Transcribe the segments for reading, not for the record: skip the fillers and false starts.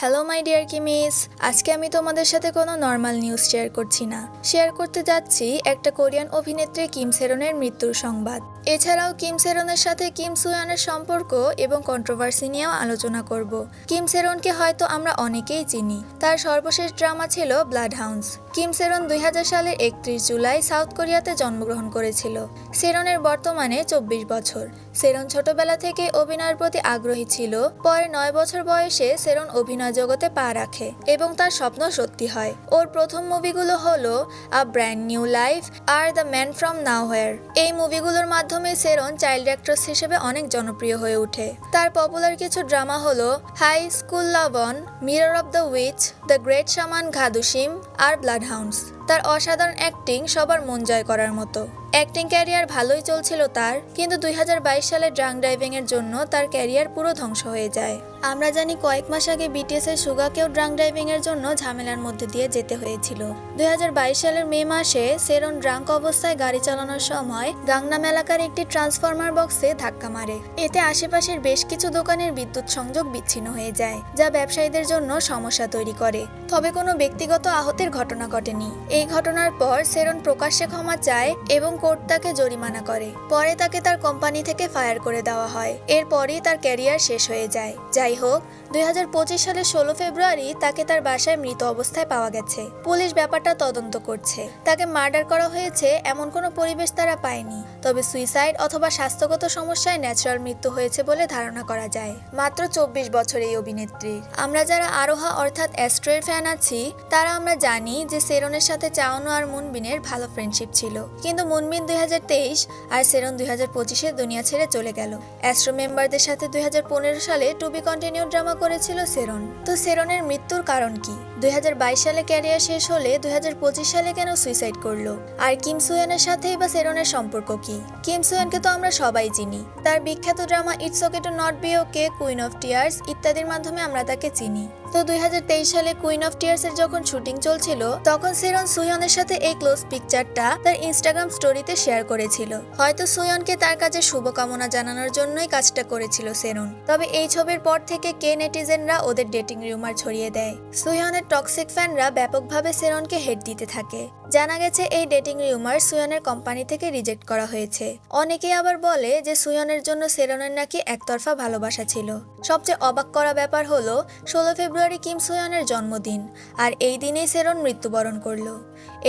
Hello my dear কিমিস, আজকে আমি তোমাদের সাথে কোনো নর্মাল নিউজ শেয়ার করছি না। শেয়ার করতে যাচ্ছি একটা কোরিয়ান অভিনেত্রী কিম সেরনের মৃত্যুর সংবাদ। এছাড়াও কিম সেরনের সাথে কিম সুয়ানের সম্পর্ক এবং কন্ট্রোভার্সি নিয়েও আলোচনা করব। কিম সেরনকে হয়তো আমরা অনেকেই চিনি, তার সর্বশেষ ড্রামা ছিল ব্লাড হাউন্ডস। কিম সেরন 2000 সালের 31 জুলাই সাউথ কোরিয়াতে জন্মগ্রহণ করেছিল। সেরনের বর্তমানে 24 বছর। সেরন ছোটবেলা থেকে অভিনয়ের প্রতি আগ্রহী ছিল। পরে 9 বছর বয়সে সেরন অভিনয় জগতে পা রাখে এবং তার স্বপ্ন সত্যি হয়। ওর প্রথম মুভিগুলো হলো আ ব্র্যান্ড নিউ লাইফ আর দ্য ম্যান ফ্রম নাওহোয়ার। এই মুভিগুলোর মাধ্যমে সেরন চাইল্ড অ্যাক্ট্রেস হিসেবে অনেক জনপ্রিয় হয়ে ওঠে। তার পপুলার কিছু ড্রামা হলো high school love on, mirror of the witch, the great shaman ঘাদুশিম আর ব্লাড হাউন্ডস। তার অসাধারণ অ্যাক্টিং সবার মন জয় করার মতো। অ্যাক্টিং ক্যারিয়ার ভালোই চলছিল তার, কিন্তু 2022 সালে ড্রাঙ্ক ড্রাইভিং এর জন্য তার ক্যারিয়ার পুরো ধ্বংস হয়ে যায়। আমরা জানি কয়েক মাস আগে বিটিএস এর সুগাকেও ড্রাঙ্ক ড্রাইভিং এর জন্য ঝামেলার মধ্যে দিয়ে যেতে হয়েছিল। 2022 সালের মে মাসে সেরন ড্রাঙ্ক অবস্থায় গাড়ি চালানোর সময় গাংনাম এলাকার একটি ট্রান্সফরমার বক্সে ধাক্কা মারে। এতে আশেপাশের বেশ কিছু দোকানের বিদ্যুৎ সংযোগ বিচ্ছিন্ন হয়ে যায়, যা ব্যবসায়ীদের জন্য সমস্যা তৈরি করে। তবে কোনো ব্যক্তিগত আহতের ঘটনা ঘটেনি। এই ঘটনার পর সেরন প্রকাশ্যে ক্ষমা চায় এবং কোর্ট তাকে জরিমানা করে। পরে তাকে তার কোম্পানি থেকে ফায়ার করে দেওয়া হয়। এরপরই তার ক্যারিয়ার শেষ হয়ে যায়। যাই হোক, 2025 সালের 16 ফেব্রুয়ারি তাকে তার বাসায় মৃত অবস্থায় পাওয়া গেছে। পুলিশ ব্যাপারটা তদন্ত করছে। তাকে মার্ডার করা হয়েছে এমন কোনো পরিবেশ তারা পায়নি, তবে সুইসাইড অথবা স্বাস্থ্যগত সমস্যায় ন্যাচারাল মৃত্যু হয়েছে বলে ধারণা করা যায়। মাত্র 24 বছর এই অভিনেত্রী। আমরা যারা আরোহা অর্থাৎ অ্যাস্ট্রোর ফ্যান আছি, তারা আমরা জানি যে সেরনের সাথে চাওনো আর মুনবিনের ভালো ফ্রেন্ডশিপ ছিল, কিন্তু মুনবিন 2023 আর সেরন 2025 দুনিয়া ছেড়ে চলে গেল। অ্যাস্ট্রো মেম্বারদের সাথে 2015 সালে টু বি কন্টিনিউ ড্রামা করেছিল সেরন। তো সেরনের মৃত্যুর কারণ কি? 2022 সালে ক্যারিয়ার শেষ হলে 2025 সালে কেন সুইসাইড করলো? আর কিম সুয়ানের সাথেই বা সেরনের সম্পর্ক কি? কিম সুয়ানকে তো আমরা সবাই চিনি। তার বিখ্যাত drama it's okay to not be okay, queen of tears ইত্যাদির মাধ্যমে আমরা তাকে চিনি। তো 2023 সালে কুইন অফ টিয়ার্স এর যখন শুটিং চলছিল, তখন সেরন সুয়নের সাথে এই ক্লোজ পিকচারটা তার ইনস্টাগ্রাম স্টোরিতে শেয়ার করেছিল। হয়তো সুয়নকে তার কাজে শুভকামনা জানানোর জন্যই কাজটা করেছিল সেরন। তবে এই ছবির পর থেকে নেটিজেনরা ওদের ডেটিং রিউমার ছড়িয়ে দেয়। সুয়নের টক্সিক ফ্যানরা ব্যাপকভাবে সেরনকে হেট দিতে থাকে। জানা গেছে এই ডেটিং রিউমার সুয়নের কোম্পানি থেকে রিজেক্ট করা হয়েছে। অনেকেই আবার বলে যে সুয়নের জন্য সেরনের নাকি একতরফা ভালোবাসা ছিল। সবচেয়ে অবাক করা ব্যাপার হলো 16 ফেব্রুয়ারি কিম সুয়নের জন্মদিন, আর এই দিনেই সেরন মৃত্যুবরণ করলো।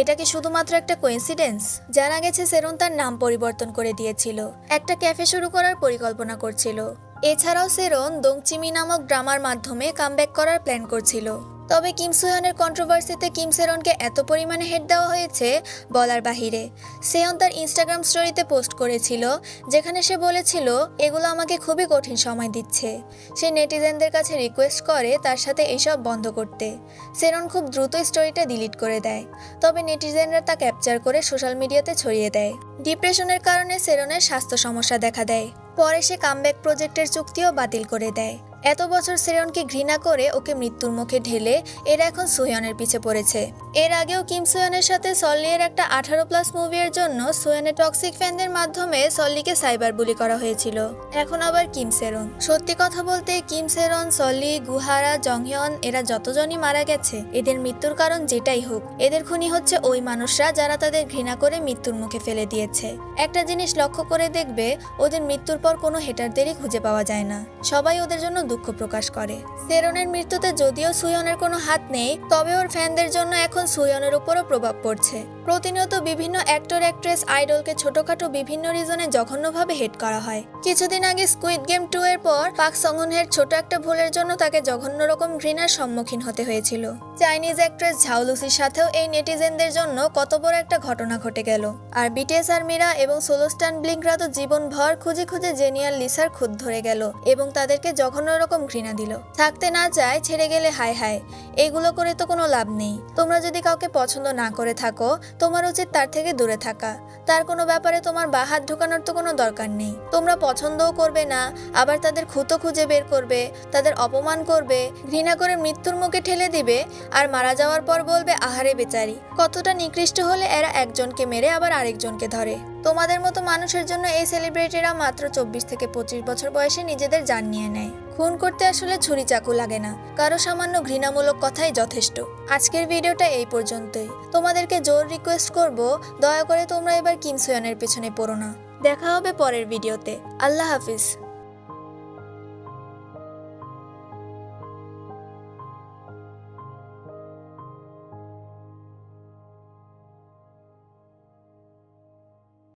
এটা কি শুধুমাত্র একটা কোইন্সিডেন্স? জানা গেছে সেরন তার নাম পরিবর্তন করে দিয়েছিল, একটা ক্যাফে শুরু করার পরিকল্পনা করছিল। এছাড়াও সেরন দংচিমি নামক ড্রামার মাধ্যমে কামব্যাক করার প্ল্যান করছিল। তবে কিম সুয়ানের কন্ট্রোভার্সিতে কিম সেরনকে এত পরিমাণে হেট দেওয়া হয়েছে বলার বাহিরে। সেয়ন তার ইনস্টাগ্রাম স্টোরিতে পোস্ট করেছিল, যেখানে সে বলেছিল এগুলো আমাকে খুবই কঠিন সময় দিচ্ছে। সে নেটিজেনদের কাছে রিকোয়েস্ট করে তার সাথে এইসব বন্ধ করতে। সেরন খুব দ্রুত স্টোরিটা ডিলিট করে দেয়, তবে নেটিজেনরা তা ক্যাপচার করে সোশ্যাল মিডিয়াতে ছড়িয়ে দেয়। ডিপ্রেশনের কারণে সেরনের স্বাস্থ্য সমস্যা দেখা দেয়। পরে সে কামব্যাক প্রজেক্টের চুক্তিও বাতিল করে দেয়। এত বছর সেরনকে ঘৃণা করে ওকে মৃত্যুর মুখে ঢেলে এরা এখন সুয়নের পিছে পড়েছে। এর আগেও কিম সুয়নের সাথে সল্লির একটা 18+ মুভির জন্য সুয়নের টক্সিক ফ্যানদের মাধ্যমে সল্লিকে সাইবার বুলি করা হয়েছিল। এখন আবার কিম সেরন। সত্যি কথা বলতে কিম সেরন, সল্লি, গুহারা, জংহ্যন এরা যতজনই মারা গেছে, এদের মৃত্যুর কারণ যেটাই হোক, এদের খুনি হচ্ছে ওই মানুষরা যারা তাদের ঘৃণা করে মৃত্যুর মুখে ফেলে দিয়েছে। একটা জিনিস লক্ষ্য করে দেখবে, ওদের মৃত্যুর পর কোনো হেটারদেরই খুঁজে পাওয়া যায় না। সবাই ওদের জন্য দুঃখ প্রকাশ করে। সেরনের মৃত্যুতে যদিও সুয়নের কোনো হাত নেই, তবে ওর ফ্যানদের জন্য এখন সুয়নের উপরও প্রভাব পড়ছে। প্রতিনিয়ত বিভিন্ন অ্যাক্টর অ্যাক্ট্রেস আইডলকে ছোটখাটো বিভিন্ন রিজনে জঘন্যভাবে হেট করা হয়। কিছুদিন আগে স্কুইড গেম 2 এর পর পাক সঙ্গনের ছোট একটা ভুলের জন্য তাকে জঘন্য রকম ঘৃণার সম্মুখীন হতে হয়েছিল। চাইনিজ অ্যাক্ট্রেস ঝাও লুসির সাথেও এই নেটিজেনদের জন্য কত বড় একটা ঘটনা ঘটে গেল। আর বিটিএস আর মিরা এবং সোলোস্টান ব্লিঙ্করা তো জীবনভর খুঁজে খুঁজে জেনিয়াল লিসার খুঁত ধরে গেল এবং তাদেরকে জঘন্য রকম ঘৃণা দিল। থাকতে না চায়, ছেড়ে গেলে হায় হায়। এগুলো করে তো কোনো লাভ নেই। তোমরা যদি কাউকে পছন্দ না করে থাকো, তোমার উচিত তার থেকে দূরে থাকা। তার কোনো ব্যাপারে তোমার বাহাত ঢোকানোর তো কোনো দরকার নেই। তোমরা পছন্দও করবে না, আবার তাদের খুঁতো খুঁজে বের করবে, তাদের অপমান করবে, ঘৃণা করে মৃত্যুর মুখে ঠেলে দিবে, আর মারা যাওয়ার পর বলবে আহারে বেচারি। কতটা নিকৃষ্ট হলে এরা একজনকে মেরে আবার আরেকজনকে ধরে। তোমাদের মতো মানুষের জন্য এই সেলিব্রিটিরা মাত্র 24 থেকে 25 বছর বয়সে নিজেদের জান নিয়ে নেয়। খুন করতে আসলে ছুরি চাকু লাগে না, কারো সামান্য ঘৃণামূলক কথাই যথেষ্ট। আজকের ভিডিওটা এই পর্যন্তই। তোমাদেরকে জোর রিকোয়েস্ট করব, দয়া করে তোমরা এবার কিম সোয়ানের পেছনে পড়ো না। দেখা হবে পরের ভিডিওতে। আল্লাহ হাফিজ।